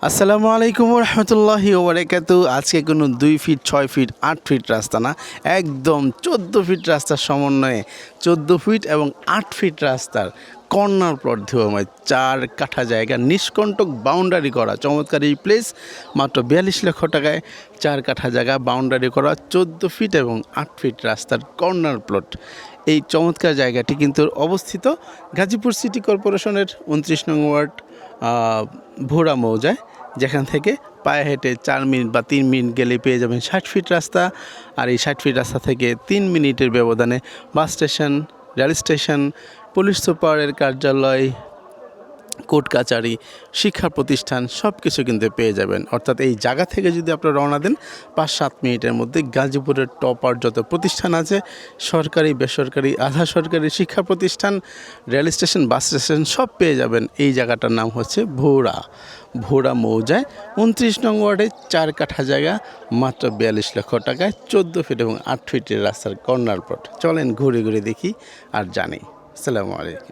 আসসালামু আলাইকুম রহমতুল্লাহি ওবরাকাতু। আজকে কোনো 2 ফিট 6 ফিট 8 ফিট রাস্তা না, একদম 14 ফিট রাস্তার সমন্বয়ে 14 ফিট এবং 8 ফিট রাস্তার কর্নার প্লট ধুয়োময় 4 কাঠা জায়গা নিষ্কণ্টক বাউন্ডারি করা চমৎকার এই প্লেস। মাত্র 42 লক্ষ টাকায় 4 কাঠা জায়গা বাউন্ডারি করা 14 ফিট এবং 8 ফিট রাস্তার কর্নার প্লট। এই চমৎকার জায়গাটি কিন্তু অবস্থিত গাজীপুর সিটি কর্পোরেশনের 29 নং ওয়ার্ড ভোরা মৌজায়, যেখান থেকে পায়ে হেঁটে 4 মিনিট বা 3 মিনিট গেলে পেয়ে যাবেন 60 ফিট রাস্তা। আর এই 60 ফিট রাস্তা থেকে 3 মিনিটের ব্যবধানে bus station, rail station, police সুপারের কার্যালয়, কোর্ট কাচারি, শিক্ষা প্রতিষ্ঠান সব কিছু কিন্তু পেয়ে যাবেন। অর্থাৎ এই জায়গা থেকে যদি আপনারা রওনা দেন 5-7 মিনিটের মধ্যে গাজীপুরের টপার যত প্রতিষ্ঠান আছে, সরকারি বেসরকারি আধা সরকারি শিক্ষা প্রতিষ্ঠান, রেল স্টেশন, বাস স্টেশন সব পেয়ে যাবেন। এই জায়গাটার নাম হচ্ছে ভোরা মৌজায় 29 নং ওয়ার্ডে 4 কাঠা জায়গা, মাত্র 42 লক্ষ টাকায় 14 ফিট এবং 8 ফিটের রাস্তার কর্নার প্লট। চলেন ঘুরে ঘুরে দেখি আর জানি। আসসালামু আলাইকুম।